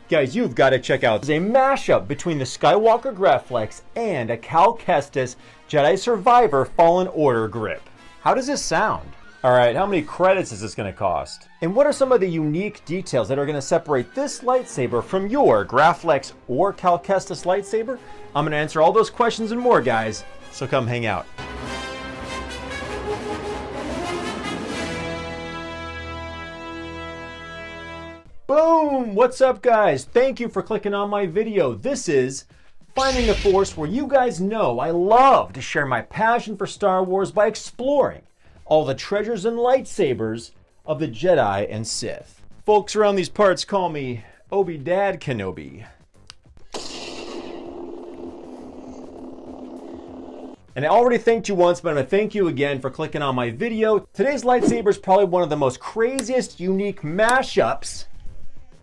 Guys, you've got to check out. It's a mashup between the Skywalker Graflex and a Cal Kestis Jedi Survivor Fallen Order grip. How does this sound? All right, how many credits is this going to cost? And what are some of the unique details that are going to separate this lightsaber from your Graflex or Cal Kestis lightsaber? I'm going to answer all those questions and more, guys, so come hang out. Boom! What's up, guys? Thank you for clicking on my video. This is Finding the Force, where you guys know I love to share my passion for Star Wars by exploring all the treasures and lightsabers of the Jedi and Sith. Folks around these parts call me Obi-Dad Kenobi. And I already thanked you once, but I'm gonna thank you again for clicking on my video. Today's lightsaber is probably one of the most craziest, unique mashups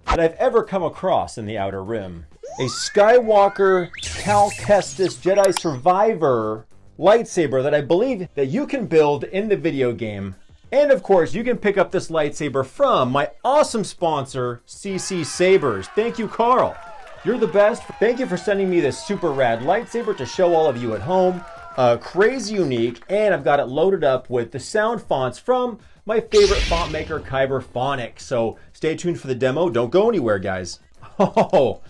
that I've ever come across in the Outer Rim. A Skywalker Cal Kestis Jedi Survivor lightsaber that I believe that you can build in the video game. And of course, you can pick up this lightsaber from my awesome sponsor, CCSabers. Thank you, Carl. You're the best. Thank you for sending me this super rad lightsaber to show all of you at home. Crazy unique, and I've got it loaded up with the sound fonts from my favorite font maker, Kyber Phonics. So stay tuned for the demo. Don't go anywhere, guys. Oh,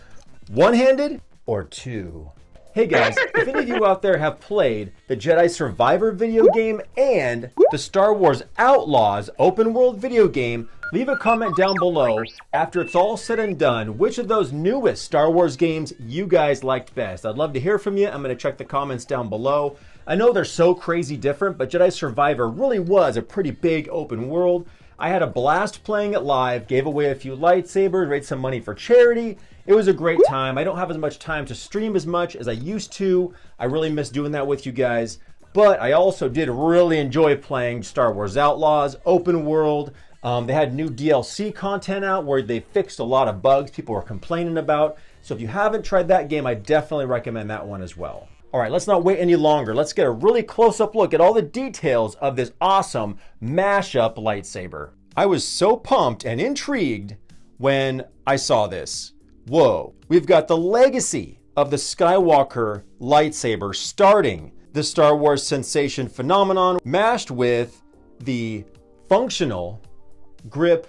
one-handed or two? Hey guys, if any of you out there have played the Jedi Survivor video game and the Star Wars Outlaws open world video game, leave a comment down below after it's all said and done which of those newest Star Wars games you guys liked best. I'd love to hear from you. I'm going to check the comments down below. I know they're so crazy different, but Jedi Survivor really was a pretty big open world. I had a blast playing it live, gave away a few lightsabers, raised some money for charity. It was a great time. I don't have as much time to stream as much as I used to. I really miss doing that with you guys. But I also did really enjoy playing Star Wars Outlaws, open world. They had new DLC content out where they fixed a lot of bugs people were complaining about. So if you haven't tried that game, I definitely recommend that one as well. All right, let's not wait any longer. Let's get a really close-up look at all the details of this awesome mashup lightsaber. I was so pumped and intrigued when I saw this. Whoa, we've got the legacy of the Skywalker lightsaber starting the Star Wars sensation phenomenon, mashed with the functional grip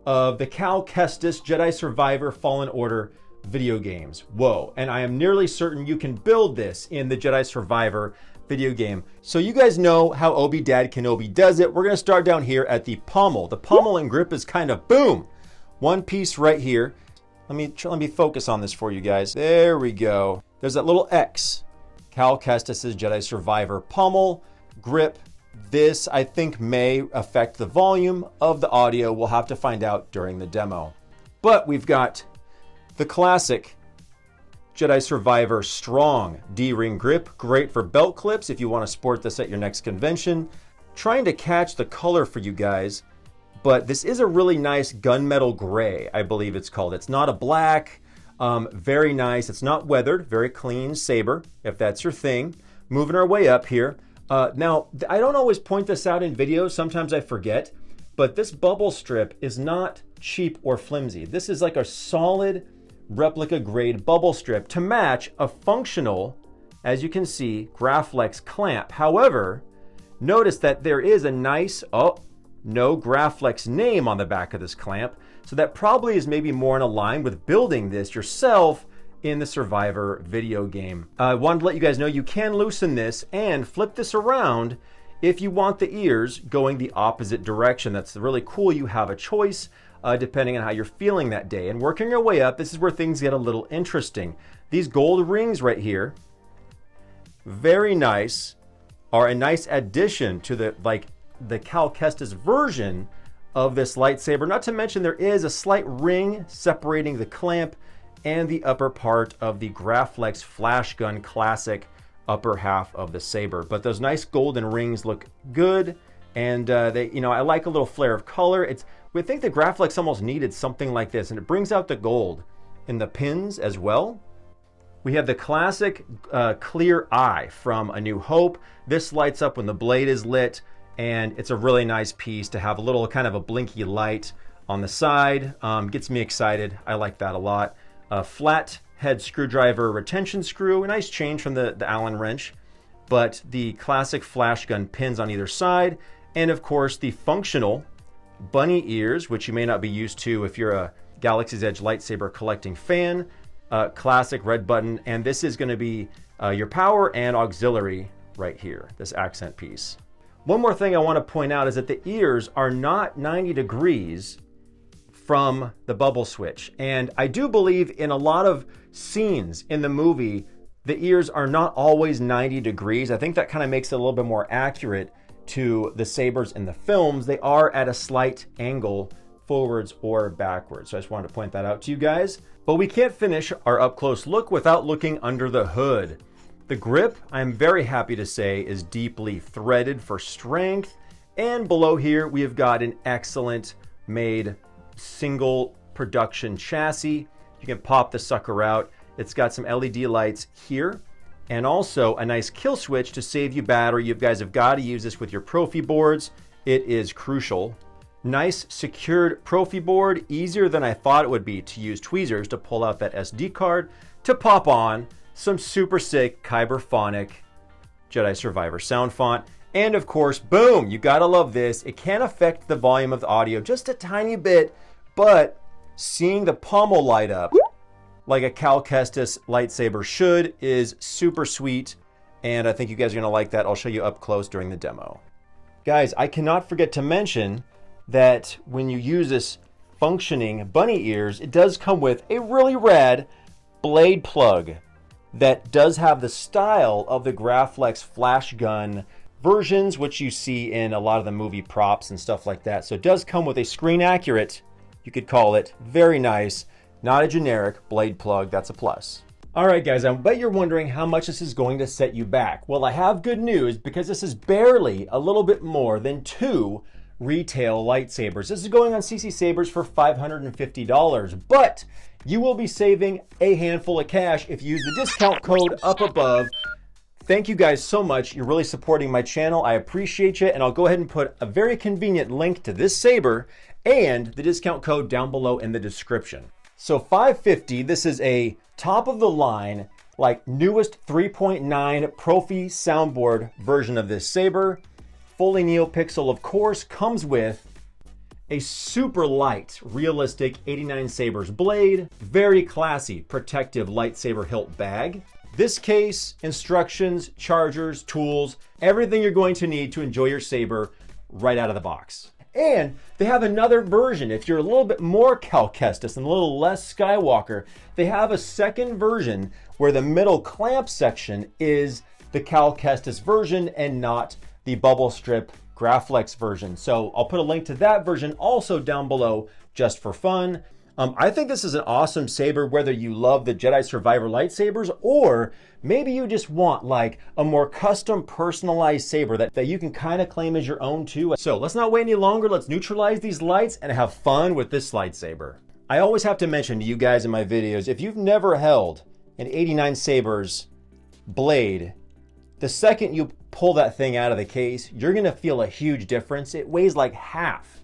of the Cal Kestis Jedi Survivor Fallen Order video games. Whoa, and I am nearly certain you can build this in the Jedi Survivor video game. So you guys know how Obi-Dad Kenobi does it. We're gonna start down here at the pommel. The pommel and grip is kind of boom, one piece right here. Let me focus on this for you guys. There we go. There's that little X. Cal Kestis' Jedi Survivor pommel, grip. This, I think, may affect the volume of the audio. We'll have to find out during the demo. But we've got the classic Jedi Survivor strong D-ring grip. Great for belt clips if you want to sport this at your next convention. Trying to catch the color for you guys. But this is a really nice gunmetal gray, I believe it's called. It's not a black, very nice. It's not weathered, very clean saber, if that's your thing. Moving our way up here. Now, I don't always point this out in videos. Sometimes I forget. But this bubble strip is not cheap or flimsy. This is like a solid replica grade bubble strip to match a functional, as you can see, Graflex clamp. However, notice that there is a nice, no Graflex name on the back of this clamp, so that probably is maybe more in line with building this yourself in the Survivor video game. I wanted to let you guys know you can loosen this and flip this around if you want the ears going the opposite direction. That's really cool. You have a choice depending on how you're feeling that day. And working your way up, this is where things get a little interesting. These gold rings right here, very nice, are a nice addition to the Cal Kestis version of this lightsaber. Not to mention there is a slight ring separating the clamp and the upper part of the Graflex flash gun classic upper half of the saber. But those nice golden rings look good, and they, I like a little flare of color. We think the Graflex almost needed something like this, and it brings out the gold in the pins as well. We have the classic clear eye from A New Hope. This lights up when the blade is lit, and it's a really nice piece to have a little kind of a blinky light on the side. Gets me excited. I like that a lot. a flat head screwdriver retention screw, a nice change from the Allen wrench, but the classic flash gun pins on either side, and of course the functional bunny ears, which you may not be used to if you're a Galaxy's Edge lightsaber collecting fan. Classic red button, and this is going to be your power and auxiliary right here, this accent piece. One more thing I want to point out is that the ears are not 90 degrees from the bubble switch. And I do believe in a lot of scenes in the movie, the ears are not always 90 degrees. I think that kind of makes it a little bit more accurate to the sabers in the films. They are at a slight angle forwards or backwards. So I just wanted to point that out to you guys. But we can't finish our up close look without looking under the hood. The grip, I'm very happy to say, is deeply threaded for strength. And below here, we have got an excellent made single production chassis. You can pop the sucker out. It's got some LED lights here and also a nice kill switch to save you battery. You guys have got to use this with your Profi boards. It is crucial. Nice secured Profi board, easier than I thought it would be to use tweezers to pull out that SD card to pop on some super sick Kyber phonic Jedi Survivor sound font. And of course, boom, you gotta love this. It can affect the volume of the audio just a tiny bit, but seeing the pommel light up like a Cal Kestis lightsaber should is super sweet. And I think you guys are gonna like that. I'll show you up close during the demo. Guys, I cannot forget to mention that when you use this functioning bunny ears, it does come with a really rad blade plug that does have the style of the Graflex flash gun versions, which you see in a lot of the movie props and stuff like that. So it does come with a screen accurate, you could call it, very nice, not a generic blade plug. That's a plus. All right, guys, I bet you're wondering how much this is going to set you back. Well, I have good news because this is barely a little bit more than 2 retail lightsabers. This is going on CCSabers for $550, but you will be saving a handful of cash if you use the discount code up above. Thank you guys so much. You're really supporting my channel. I appreciate you, and I'll go ahead and put a very convenient link to this saber and the discount code down below in the description. So $550, this is a top of the line, like newest 3.9 Profi soundboard version of this saber. Fully Neopixel, of course, comes with a super light, realistic 89 Sabers blade, very classy protective lightsaber hilt bag. This case, instructions, chargers, tools, everything you're going to need to enjoy your saber right out of the box. And they have another version. If you're a little bit more Cal Kestis and a little less Skywalker, they have a second version where the middle clamp section is the Cal Kestis version and not the bubble strip Graflex version. So I'll put a link to that version also down below just for fun. I think this is an awesome saber, whether you love the Jedi Survivor lightsabers or maybe you just want like a more custom personalized saber that you can kind of claim as your own too. So let's not wait any longer. Let's neutralize these lights and have fun with this lightsaber. I always have to mention to you guys in my videos, if you've never held an 89 Sabers blade, the second you pull that thing out of the case, you're gonna feel a huge difference. It weighs like half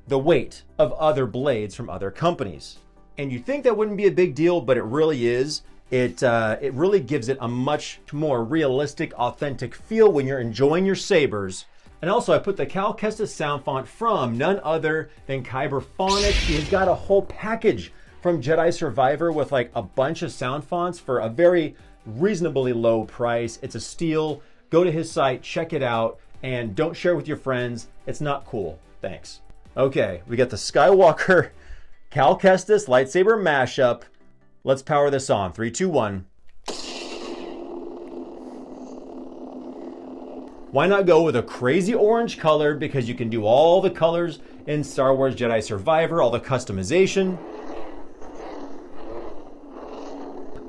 the weight of other blades from other companies. And you'd think that wouldn't be a big deal, but it really is. It really gives it a much more realistic, authentic feel when you're enjoying your sabers. And also I put the Cal Kestis sound font from none other than Kyber Phonic. He's got a whole package from Jedi Survivor with like a bunch of sound fonts for a very reasonably low price. It's a steal. Go to his site, check it out, and don't share with your friends. It's not cool. Thanks. Okay, we got the Skywalker Cal Kestis lightsaber mashup. Let's power this on. 3, 2, 1. Why not go with a crazy orange color? Because you can do all the colors in Star Wars Jedi Survivor, all the customization.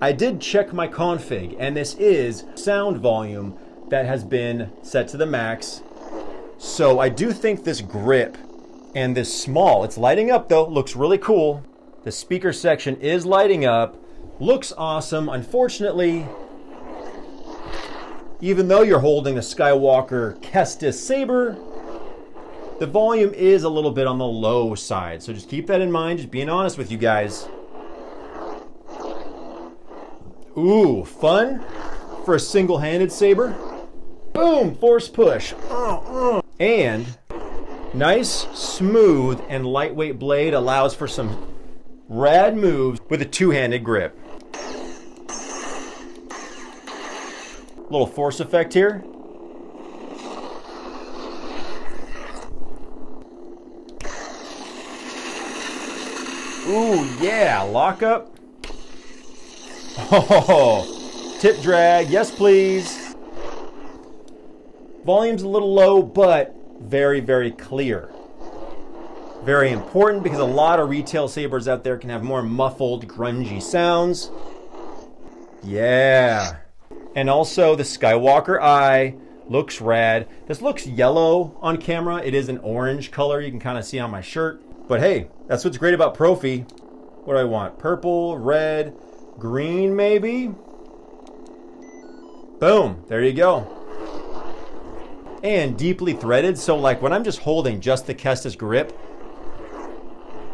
I did check my config, and this is sound volume that has been set to the max. So I do think this grip and this small, it's lighting up though, looks really cool. The speaker section is lighting up, looks awesome. Unfortunately, even though you're holding the Skywalker Kestis saber, the volume is a little bit on the low side. So just keep that in mind, just being honest with you guys. Ooh, fun for a single-handed saber. Boom, force push. And nice, smooth, and lightweight blade allows for some rad moves with a two-handed grip. Little force effect here. Ooh, yeah, lock up. Oh, tip drag, yes please. Volume's a little low, but very, very clear. Very important because a lot of retail sabers out there can have more muffled, grungy sounds. Yeah. And also the Skywalker eye looks rad. This looks yellow on camera. It is an orange color you can kind of see on my shirt. But hey, that's what's great about Profi. What do I want? Purple, red, green maybe? Boom, there you go. And deeply threaded, so like when I'm just holding just the Kestis grip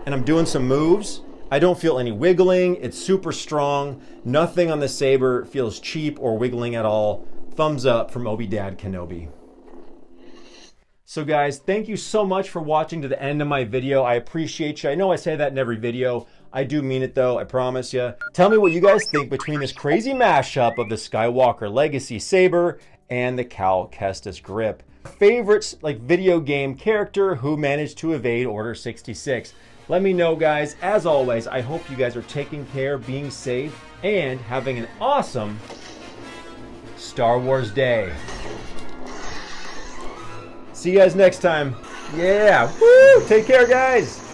and I'm doing some moves, I don't feel any wiggling. It's super strong. Nothing on the saber feels cheap or wiggling at all. Thumbs up from Obi Dad Kenobi. So guys, thank you so much for watching to the end of my video. I appreciate you. I know I say that in every video. I do mean it though, I promise you. Tell me what you guys think between this crazy mashup of the Skywalker Legacy Saber and the Cal Kestis grip. Favorite video game character who managed to evade Order 66. Let me know, guys. As always, I hope you guys are taking care, being safe, and having an awesome Star Wars day. See you guys next time. Yeah, woo! Take care, guys.